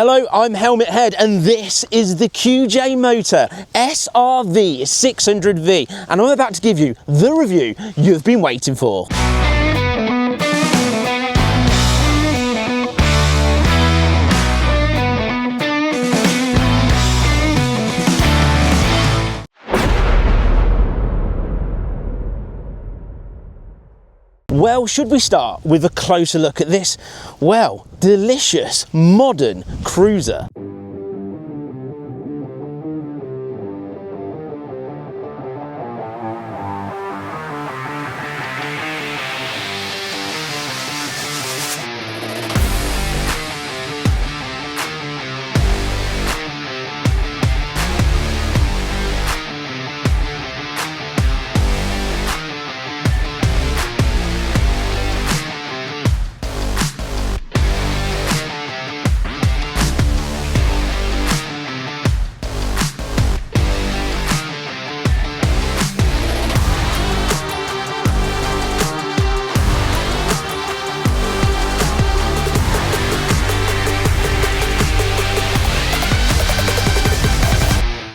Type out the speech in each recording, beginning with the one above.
Hello, I'm Helmet Head and this is the QJMOTOR SRV600V and I'm about to give you the review you've been waiting for. Well, should we start with a closer look at this, well, delicious modern cruiser?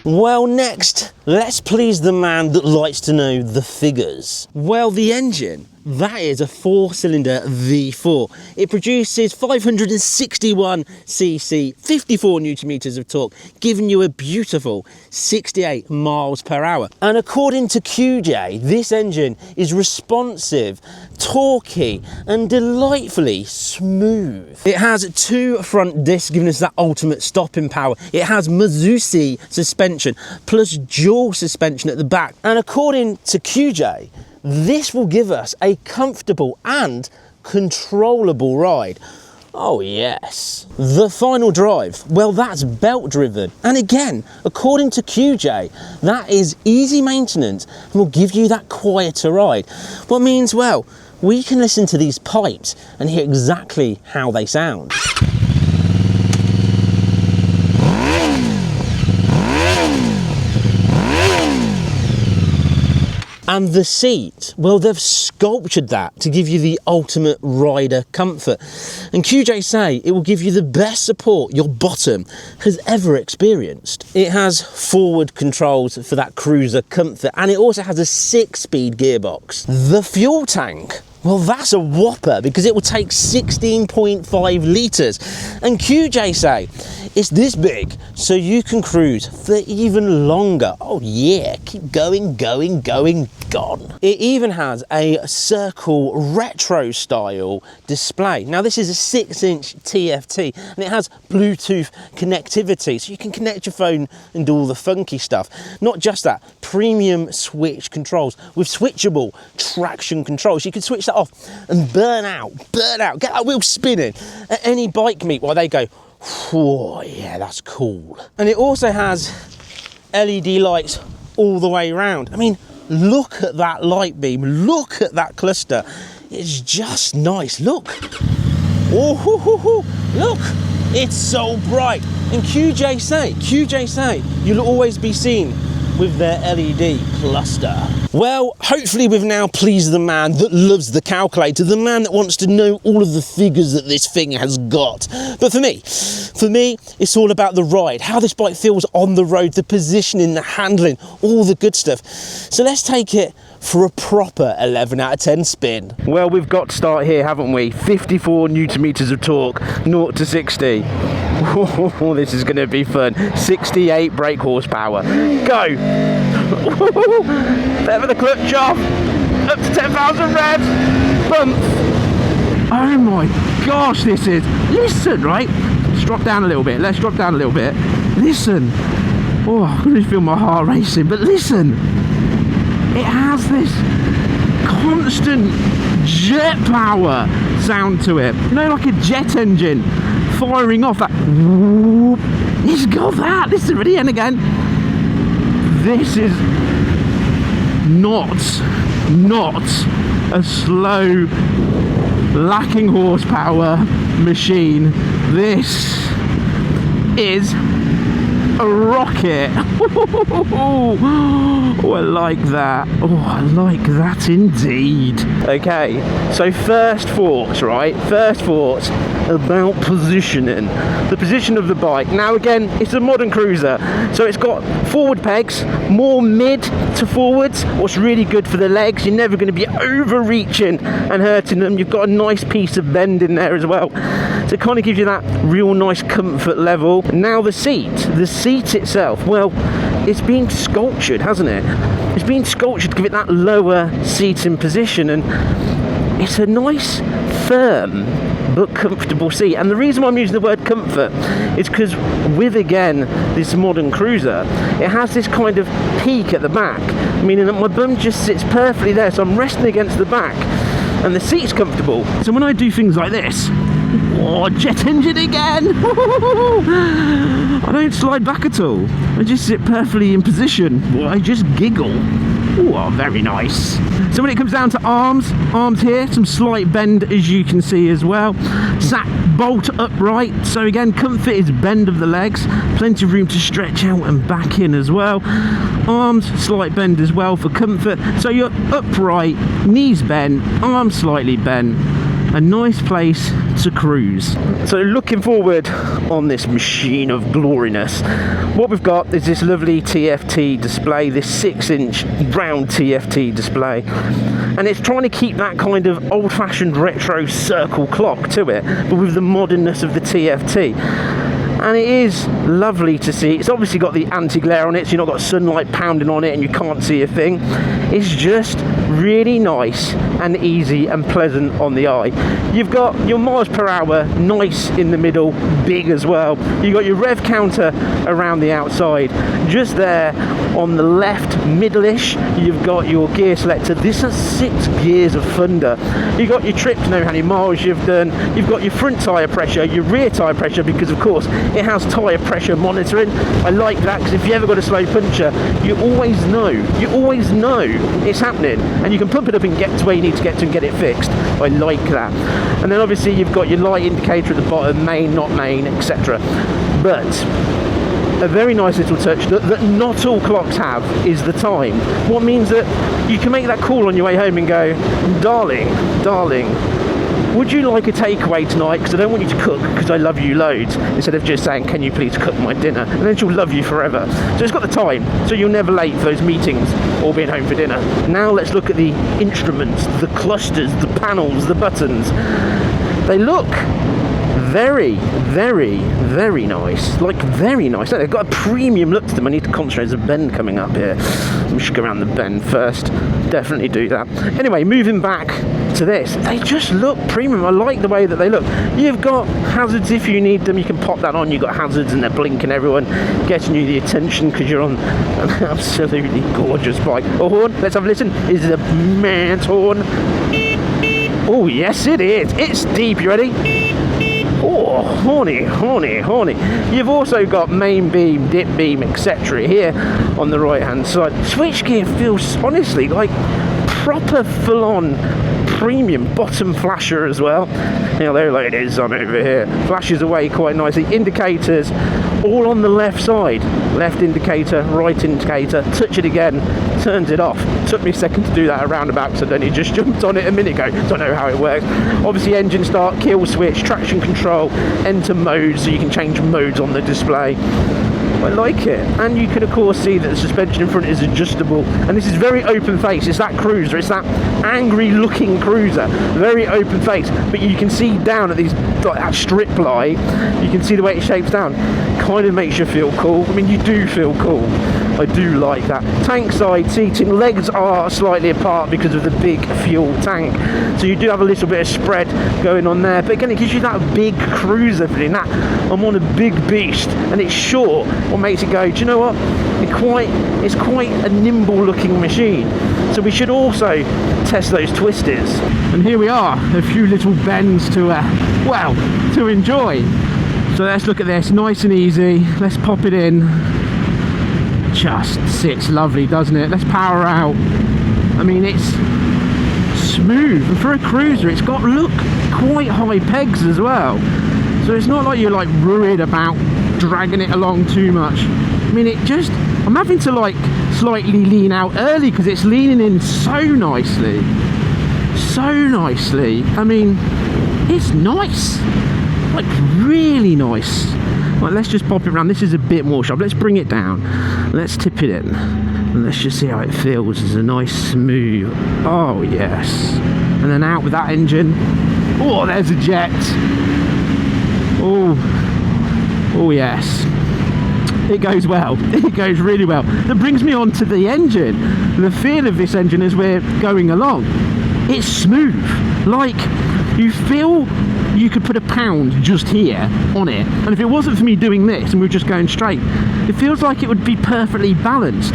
Well, next, let's please the man that likes to know the figures. Well, the engine, that is a 4-cylinder V4. It produces 561cc, 54 newton meters of torque, giving you a beautiful 68 miles per hour. And according to QJ, this engine is responsive, torquey, and delightfully smooth. It has 2 front discs, giving us that ultimate stopping power. It has Mizusi suspension, plus dual suspension at the back. And according to QJ, this will give us a comfortable and controllable ride. Oh yes. The final drive, well, that's belt driven. And again, according to QJ, that is easy maintenance and will give you that quieter ride. What means, well, we can listen to these pipes and hear exactly how they sound. And the seat, well, they've sculptured that to give you the ultimate rider comfort. And QJ say it will give you the best support your bottom has ever experienced. It has forward controls for that cruiser comfort, and it also has a 6-speed gearbox. The fuel tank, well, that's a whopper because it will take 16.5 litres. And QJ say it's this big so you can cruise for even longer. Oh yeah, keep going, going, going, gone. It even has a circle retro style display. Now this is a 6-inch TFT and it has Bluetooth connectivity, so you can connect your phone and do all the funky stuff. Not just that, premium switch controls with switchable traction controls. You can switch that off and burn out, get that wheel spinning at any bike meet while they go, whoa, yeah, that's cool. And it also has LED lights all the way around. I mean, look at that light beam, look at that cluster. It's just nice, look. Oh, hoo, hoo, hoo. Look, it's so bright. And QJ say, you'll always be seen with their LED cluster. Well, hopefully we've now pleased the man that loves the calculator, the man that wants to know all of the figures that this thing has got. But for me, it's all about the ride, how this bike feels on the road, the positioning, the handling, all the good stuff. So let's take it for a proper 11 out of 10 spin. Well, we've got to start here, haven't we? 54 newton meters of torque, 0 to 60. Oh, this is going to be fun. 68 brake horsepower. Go! There with the clutch off. Up to 10,000 revs. Bump. Oh my gosh, this is. Listen, right? Let's drop down a little bit. Listen. Oh, I can just feel my heart racing. But listen. It has this constant jet power sound to it. You know, like a jet engine firing off that whoop. It's got that. Listen, ready? And again. This is not a slow, lacking horsepower machine. This is a a rocket. Oh, I like that. Oh, I like that indeed. Okay, so first thoughts, right? First thoughts about positioning. The position of the bike. Now again, it's a modern cruiser, so it's got forward pegs, more mid to forwards. What's really good for the legs, you're never going to be overreaching and hurting them. You've got a nice piece of bend in there as well, so it kind of gives you that real nice comfort level. Now the seat itself, well, it's been sculptured, hasn't it? It's been sculptured to give it that lower seating position, and it's a nice firm but comfortable seat. And the reason why I'm using the word comfort is because with, again, this modern cruiser, it has this kind of peak at the back, meaning that my bum just sits perfectly there, so I'm resting against the back and the seat's comfortable. So when I do things like this, oh, jet engine again! I don't slide back at all. I just sit perfectly in position. Well, I just giggle. Oh, very nice. So when it comes down to arms here, some slight bend as you can see as well. Sat bolt upright, so again, comfort is bend of the legs, plenty of room to stretch out and back in as well. Arms, slight bend as well for comfort, so you're upright, knees bent, arms slightly bent. A nice place to cruise. So looking forward on this machine of gloriness, what we've got is this lovely TFT display, this 6-inch round TFT display, and it's trying to keep that kind of old-fashioned retro circle clock to it, but with the modernness of the TFT. And it is lovely to see. It's obviously got the anti-glare on it, so you've not got sunlight pounding on it and you can't see a thing. It's just really nice and easy and pleasant on the eye. You've got your miles per hour nice in the middle, big as well. You've got your rev counter around the outside. Just there on the left, middle-ish, you've got your gear selector. This has 6 gears of thunder. You've got your trip to know how many miles you've done. You've got your front tyre pressure, your rear tyre pressure, because of course it has tyre pressure monitoring. I like that, because if you ever got a slow puncture, you always know it's happening, and you can pump it up and get to where you need to get to and get it fixed. I like that. And then obviously you've got your light indicator at the bottom, main, not main, etc. But a very nice little touch that not all clocks have is the time. What means that you can make that call on your way home and go, darling, would you like a takeaway tonight, because I don't want you to cook because I love you loads, instead of just saying, can you please cook my dinner? And then she'll love you forever. So it's got the time, so you're never late for those meetings or being home for dinner. Now let's look at the instruments, the clusters, the panels, the buttons. They look very, very, very nice. Like, very nice. They've got a premium look to them. I need to concentrate. There's a bend coming up here. We should go around the bend first. Definitely do that. Anyway, moving back to this, they just look premium. I like the way that they look. You've got hazards if you need them. You can pop that on. You've got hazards and they're blinking everyone, getting you the attention because you're on an absolutely gorgeous bike. A horn. Let's have a listen. Is it a man's horn? Oh, yes, it is. It's deep. You ready? Oh, horny. You've also got main beam, dip beam, etc. here on the right hand side. Switchgear feels honestly like proper full-on premium bottom flasher as well. Now there it is on over here. Flashes away quite nicely. Indicators all on the left side. Left indicator, right indicator. Touch it again, turns it off. Took me a second to do that around about because I'd only just jumped on it a minute ago. Don't know how it works. Obviously engine start, kill switch, traction control, enter mode, so you can change modes on the display. I like it. And you can of course see that the suspension in front is adjustable, and this is very open face. It's that cruiser, it's that angry looking cruiser, very open face, but you can see down at these, like that strip light, you can see the way it shapes down. Kind of makes you feel cool. I mean, you do feel cool. I do like that. Tank side seating, legs are slightly apart because of the big fuel tank, so you do have a little bit of spread going on there, but again it gives you that big cruiser feeling, that I'm on a big beast, and it's short. What makes it go, do you know what, it's quite a nimble looking machine. So we should also test those twisters, and here we are, a few little bends to enjoy. So let's look at this, nice and easy. Let's pop it in. Just sits lovely, doesn't it? Let's power out. I mean, it's smooth, and for a cruiser it's got, look, quite high pegs as well, so it's not like you're like worried about dragging it along too much. I mean, I'm having to like slightly lean out early because it's leaning in so nicely. I mean, it's nice, like really nice. Right, let's just pop it around. This is a bit more sharp. Let's bring it down. Let's tip it in. And let's just see how it feels. It's a nice smooth. Oh yes. And then out with that engine. Oh, there's a jet. Oh yes. It goes well. It goes really well. That brings me on to the engine. The feel of this engine as we're going along. It's smooth. Like, you feel you could put a pound just here on it, and if it wasn't for me doing this and we were just going straight, it feels like it would be perfectly balanced.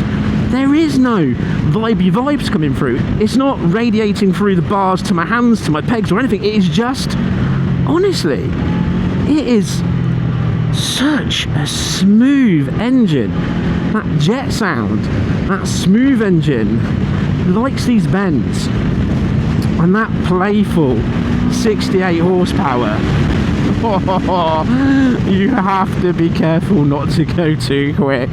There is no vibes coming through. It's not radiating through the bars to my hands, to my pegs or anything. It is just, honestly, it is such a smooth engine. That jet sound, that smooth engine likes these bends, and that playful 68 horsepower. You have to be careful not to go too quick,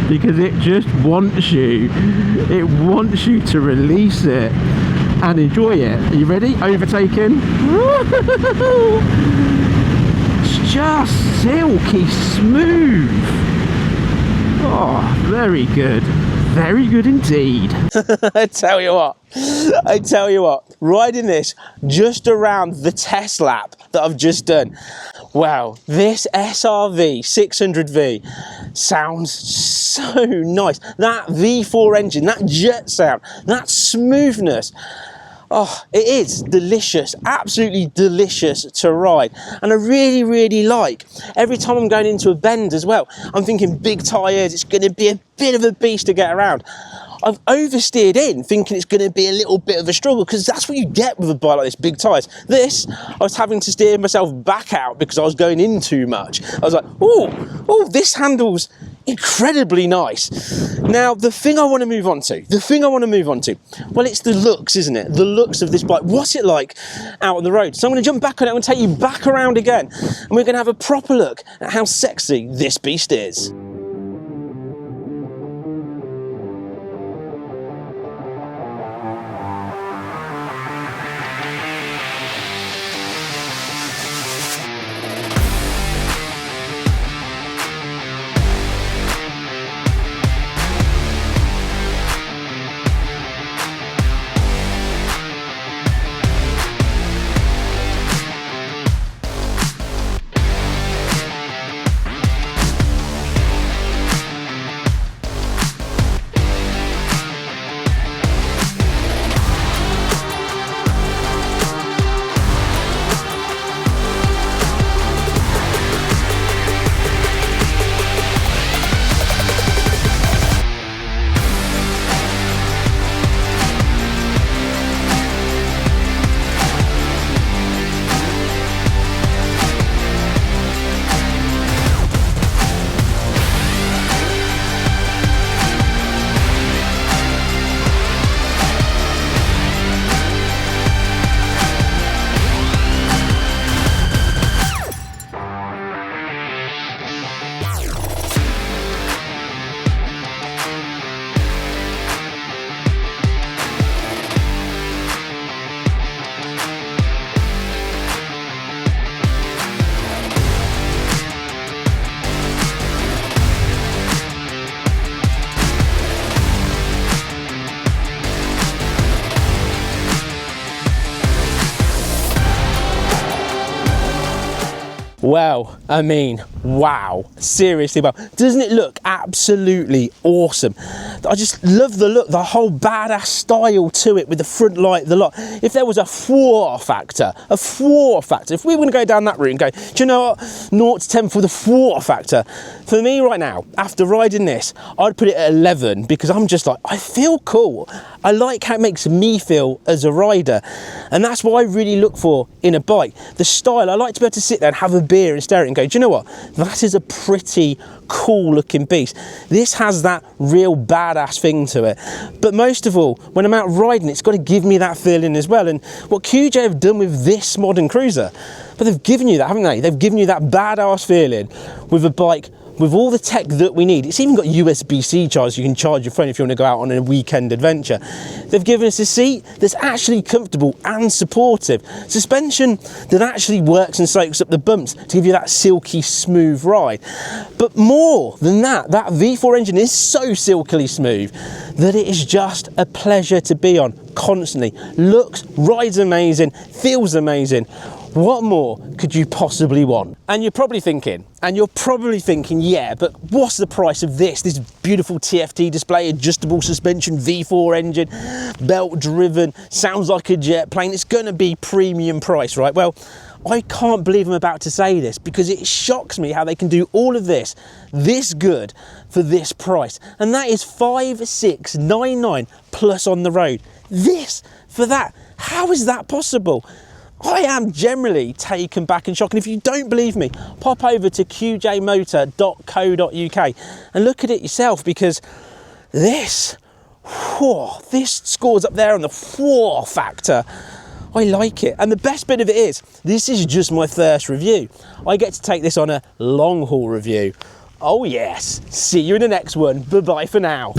because it just wants you to release it and enjoy it. Are you ready? Overtaking. It's just silky smooth. Oh, very good. Very good indeed. I tell you what, riding this just around the test lap that I've just done, wow, this SRV600V sounds so nice. That V4 engine, that jet sound, that smoothness. Oh, it is delicious, absolutely delicious to ride. And I really, really like, every time I'm going into a bend as well, I'm thinking big tyres, it's going to be a bit of a beast to get around. I've oversteered in thinking it's going to be a little bit of a struggle, because that's what you get with a bike like this, big tyres. This, I was having to steer myself back out because I was going in too much. I was like, oh, this handles incredibly nice. Now, the thing I want to move on to, well, it's the looks, isn't it? The looks of this bike. What's it like out on the road? So I'm going to jump back on it and take you back around again, and we're going to have a proper look at how sexy this beast is. Well, I mean, wow, seriously, wow. Doesn't it look absolutely awesome? I just love the look, the whole badass style to it with the front light, the lot. If there was a floor factor, if we were going to go down that route and go, do you know what, 0 to 10 for the floor factor, for me right now, after riding this, I'd put it at 11, because I'm just like, I feel cool. I like how it makes me feel as a rider. And that's what I really look for in a bike. The style, I like to be able to sit there and have a beer here and stare at it and go, do you know what? That is a pretty cool looking beast. This has that real badass thing to it. But most of all, when I'm out riding, it's got to give me that feeling as well. And what QJ have done with this modern cruiser, but they've given you that, haven't they? They've given you that badass feeling with a bike with all the tech that we need. It's even got USB-C charge, so you can charge your phone if you want to go out on a weekend adventure. They've given us a seat that's actually comfortable and supportive. Suspension that actually works and soaks up the bumps to give you that silky smooth ride. But more than that, that V4 engine is so silkily smooth that it is just a pleasure to be on constantly. Looks, rides amazing, feels amazing. What more could you possibly want? And you're probably thinking, yeah, but what's the price of this beautiful TFT display, adjustable suspension, V4 engine, belt driven, sounds like a jet plane? It's gonna be premium price, right? Well, I can't believe I'm about to say this because it shocks me how they can do all of this good for this price. And that is $5,699 plus on the road. This for that. How is that possible? I am generally taken back and shocked. And if you don't believe me, pop over to qjmotor.co.uk and look at it yourself, because this scores up there on the factor. I like it. And the best bit of it is, this is just my first review. I get to take this on a long haul review. Oh yes. See you in the next one. Bye-bye for now.